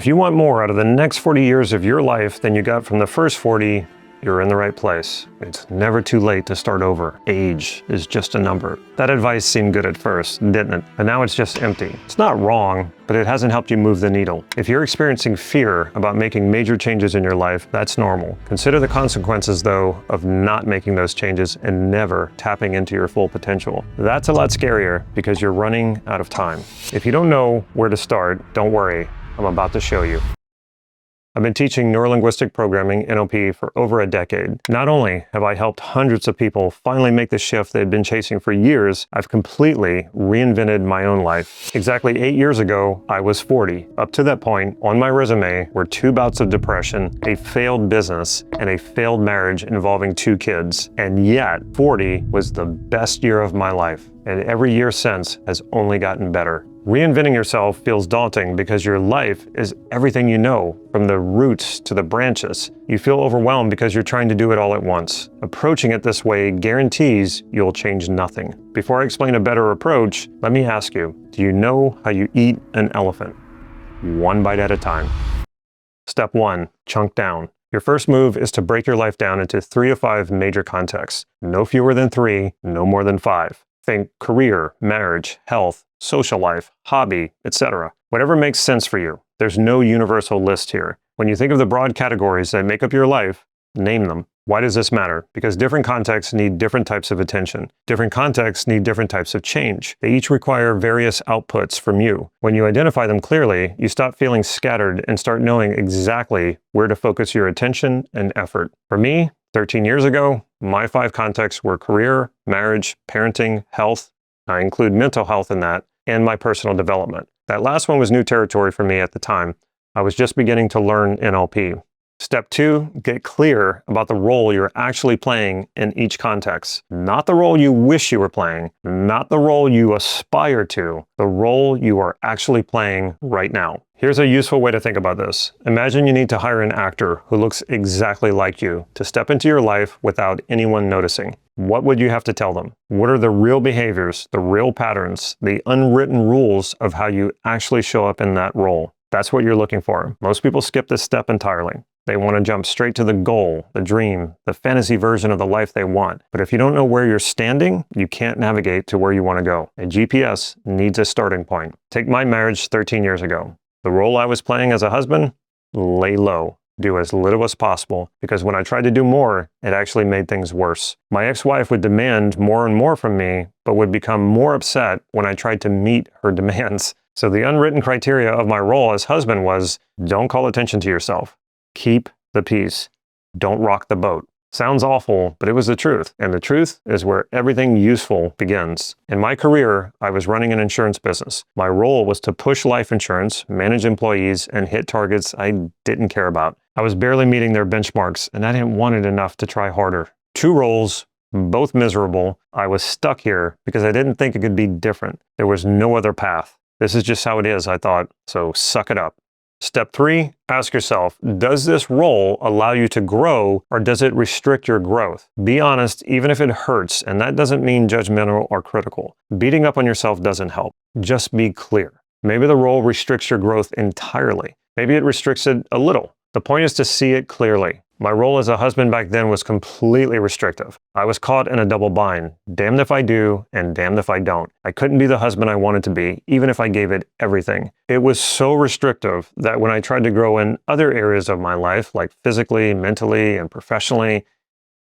If you want more out of the next 40 years of your life than you got from the first 40, you're in the right place. It's never too late to start over. Age is just a number. That advice seemed good at first, didn't it? But now it's just empty. It's not wrong, but it hasn't helped you move the needle. If you're experiencing fear about making major changes in your life, that's normal. Consider the consequences, though, of not making those changes and never tapping into your full potential. That's a lot scarier because you're running out of time. If you don't know where to start, don't worry. I'm about to show you. I've been teaching Neuro Linguistic Programming, NLP, for over a decade. Not only have I helped hundreds of people finally make the shift they've been chasing for years, I've completely reinvented my own life. Exactly 8 years ago, I was 40. Up to that point, on my resume were 2 bouts of depression, a failed business, and a failed marriage involving 2 kids. And yet, 40 was the best year of my life. And every year since has only gotten better. Reinventing yourself feels daunting because your life is everything you know, from the roots to the branches. You feel overwhelmed because you're trying to do it all at once. Approaching it this way guarantees you'll change nothing. Before I explain a better approach, let me ask you, do you know how you eat an elephant? 1 bite at a time. Step 1, chunk down. Your first move is to break your life down into 3 to 5 major contexts. No fewer than 3, no more than 5. Think career, marriage, health, social life, hobby, etc. Whatever makes sense for you. There's no universal list here. When you think of the broad categories that make up your life, name them. Why does this matter? Because different contexts need different types of attention. Different contexts need different types of change. They each require various outputs from you. When you identify them clearly, you stop feeling scattered and start knowing exactly where to focus your attention and effort. For me, 13 years ago, my 5 contexts were career, marriage, parenting, health. I include mental health in that, and my personal development. That last one was new territory for me at the time. I was just beginning to learn NLP. Step 2, get clear about the role you're actually playing in each context. Not the role you wish you were playing, not the role you aspire to, the role you are actually playing right now. Here's a useful way to think about this. Imagine you need to hire an actor who looks exactly like you to step into your life without anyone noticing. What would you have to tell them? What are the real behaviors, the real patterns, the unwritten rules of how you actually show up in that role? That's what you're looking for. Most people skip this step entirely. They want to jump straight to the goal, the dream, the fantasy version of the life they want. But if you don't know where you're standing, you can't navigate to where you want to go. A GPS needs a starting point. Take my marriage 13 years ago. The role I was playing as a husband? Lay low. Do as little as possible, because when I tried to do more, it actually made things worse. My ex-wife would demand more and more from me, but would become more upset when I tried to meet her demands. So the unwritten criteria of my role as husband was, don't call attention to yourself. Keep the peace. Don't rock the boat. Sounds awful, but it was the truth. And the truth is where everything useful begins. In my career, I was running an insurance business. My role was to push life insurance, manage employees, and hit targets I didn't care about. I was barely meeting their benchmarks, and I didn't want it enough to try harder. 2 roles, both miserable. I was stuck here because I didn't think it could be different. There was no other path. This is just how it is, I thought, so suck it up. Step 3, ask yourself, does this role allow you to grow or does it restrict your growth? Be honest, even if it hurts, and that doesn't mean judgmental or critical. Beating up on yourself doesn't help. Just be clear. Maybe the role restricts your growth entirely. Maybe it restricts it a little. The point is to see it clearly. My role as a husband back then was completely restrictive. I was caught in a double bind. Damned if I do, and damned if I don't. I couldn't be the husband I wanted to be, even if I gave it everything. It was so restrictive that when I tried to grow in other areas of my life, like physically, mentally, and professionally,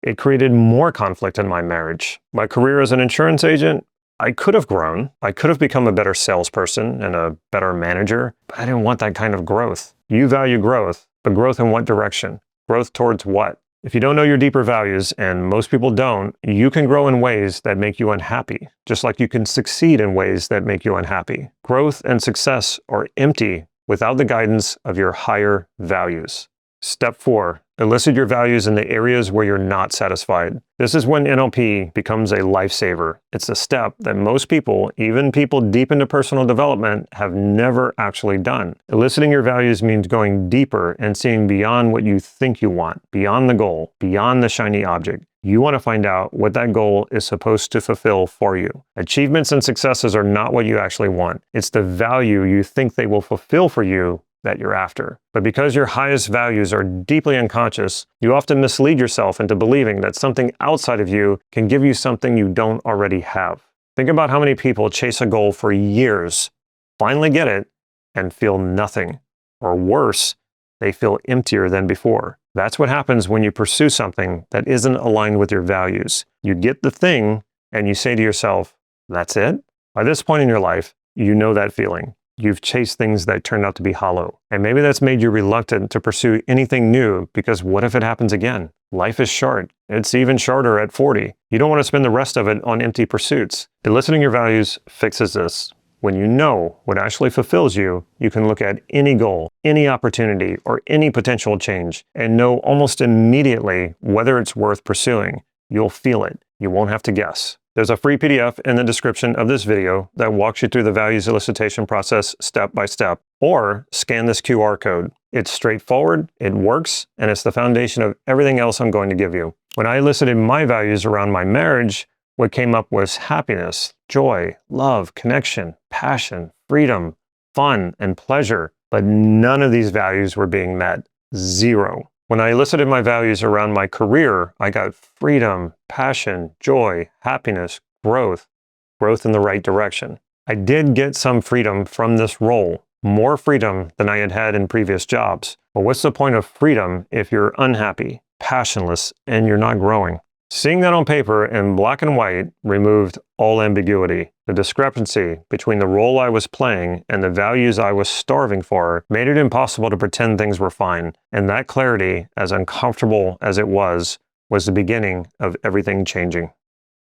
it created more conflict in my marriage. My career as an insurance agent, I could have grown. I could have become a better salesperson and a better manager, but I didn't want that kind of growth. You value growth, but growth in what direction? Growth towards what? If you don't know your deeper values, and most people don't, you can grow in ways that make you unhappy, just like you can succeed in ways that make you unhappy. Growth and success are empty without the guidance of your higher values. Step 4, elicit your values in the areas where you're not satisfied. This is when NLP becomes a lifesaver. It's a step that most people, even people deep into personal development, have never actually done. Eliciting your values means going deeper and seeing beyond what you think you want, beyond the goal, beyond the shiny object. You want to find out what that goal is supposed to fulfill for you. Achievements and successes are not what you actually want. It's the value you think they will fulfill for you that you're after. But because your highest values are deeply unconscious, you often mislead yourself into believing that something outside of you can give you something you don't already have. Think about how many people chase a goal for years, finally get it, and feel nothing. Or worse, they feel emptier than before. That's what happens when you pursue something that isn't aligned with your values. You get the thing, and you say to yourself, that's it? By this point in your life, you know that feeling. You've chased things that turned out to be hollow. And maybe that's made you reluctant to pursue anything new, because what if it happens again? Life is short. It's even shorter at 40. You don't want to spend the rest of it on empty pursuits. Eliciting your values fixes this. When you know what actually fulfills you, you can look at any goal, any opportunity, or any potential change and know almost immediately whether it's worth pursuing. You'll feel it. You won't have to guess. There's a free PDF in the description of this video that walks you through the values elicitation process step by step, or scan this QR code. It's straightforward, it works, and it's the foundation of everything else I'm going to give you. When I elicited my values around my marriage, what came up was happiness, joy, love, connection, passion, freedom, fun, and pleasure. But none of these values were being met. Zero. When I elicited my values around my career, I got freedom, passion, joy, happiness, growth in the right direction. I did get some freedom from this role, more freedom than I had had in previous jobs. But what's the point of freedom if you're unhappy, passionless, and you're not growing? Seeing that on paper in black and white removed all ambiguity. The discrepancy between the role I was playing and the values I was starving for made it impossible to pretend things were fine. And that clarity, as uncomfortable as it was the beginning of everything changing.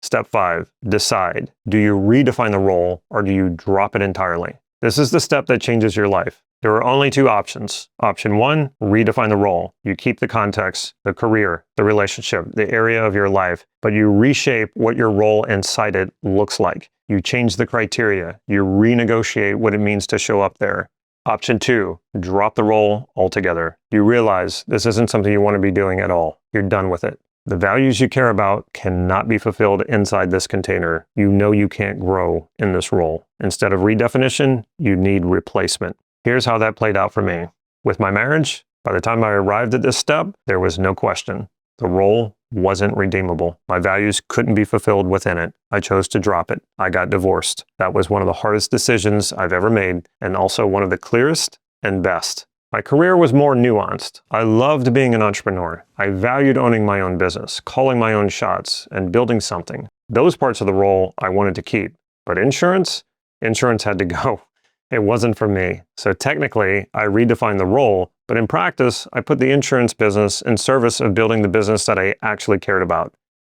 Step 5, decide. Do you redefine the role or do you drop it entirely? This is the step that changes your life. There are only two options. Option 1, redefine the role. You keep the context, the career, the relationship, the area of your life, but you reshape what your role inside it looks like. You change the criteria. You renegotiate what it means to show up there. Option 2, drop the role altogether. You realize this isn't something you want to be doing at all. You're done with it. The values you care about cannot be fulfilled inside this container. You know you can't grow in this role. Instead of redefinition, you need replacement. Here's how that played out for me. With my marriage, by the time I arrived at this step, there was no question. The role wasn't redeemable. My values couldn't be fulfilled within it. I chose to drop it. I got divorced. That was one of the hardest decisions I've ever made, and also one of the clearest and best. My career was more nuanced. I loved being an entrepreneur. I valued owning my own business, calling my own shots, and building something. Those parts of the role I wanted to keep. But insurance had to go. It wasn't for me. So technically, I redefined the role, but in practice, I put the insurance business in service of building the business that I actually cared about.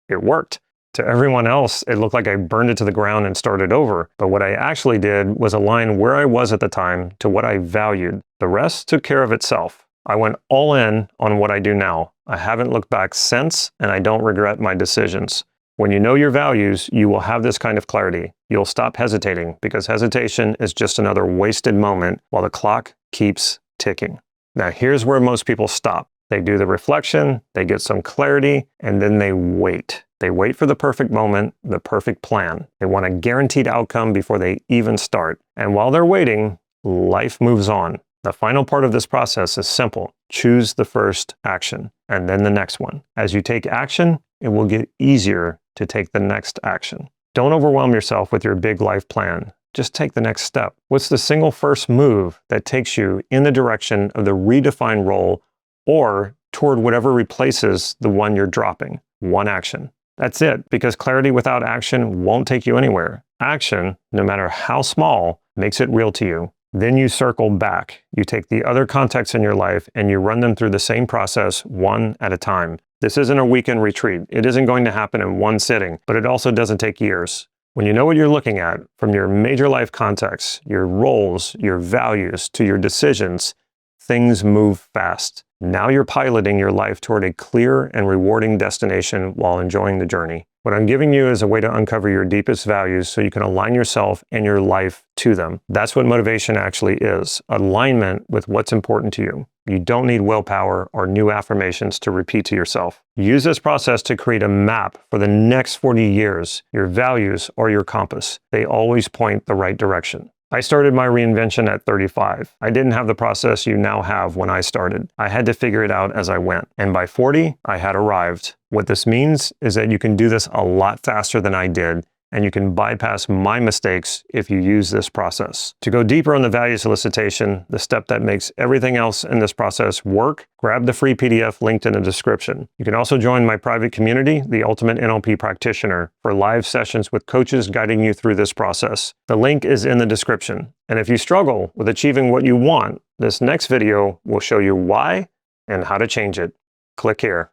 It worked. To everyone else, it looked like I burned it to the ground and started over. But what I actually did was align where I was at the time to what I valued. The rest took care of itself. I went all in on what I do now. I haven't looked back since, and I don't regret my decisions. When you know your values, you will have this kind of clarity. You'll stop hesitating, because hesitation is just another wasted moment while the clock keeps ticking. Now, here's where most people stop. They do the reflection, they get some clarity, and then they wait. They wait for the perfect moment, the perfect plan. They want a guaranteed outcome before they even start. And while they're waiting, life moves on. The final part of this process is simple. Choose the first action, and then the next one. As you take action, it will get easier to take the next action. Don't overwhelm yourself with your big life plan. Just take the next step. What's the single first move that takes you in the direction of the redefined role or toward whatever replaces the one you're dropping? One action. That's it, because clarity without action won't take you anywhere. Action, no matter how small, makes it real to you. Then you circle back. You take the other contexts in your life and you run them through the same process one at a time. This isn't a weekend retreat. It isn't going to happen in one sitting, but it also doesn't take years. When you know what you're looking at, from your major life contexts, your roles, your values, to your decisions, things move fast. Now you're piloting your life toward a clear and rewarding destination while enjoying the journey. What I'm giving you is a way to uncover your deepest values so you can align yourself and your life to them. That's what motivation actually is, alignment with what's important to you. You don't need willpower or new affirmations to repeat to yourself. Use this process to create a map for the next 40 years, your values or your compass. They always point the right direction. I started my reinvention at 35. I didn't have the process you now have when I started. I had to figure it out as I went. And by 40, I had arrived. What this means is that you can do this a lot faster than I did, and you can bypass my mistakes if you use this process. To go deeper on the value solicitation, the step that makes everything else in this process work, grab the free PDF linked in the description. You can also join my private community, the Ultimate NLP Practitioner, for live sessions with coaches guiding you through this process. The link is in the description. And if you struggle with achieving what you want, this next video will show you why and how to change it. Click here.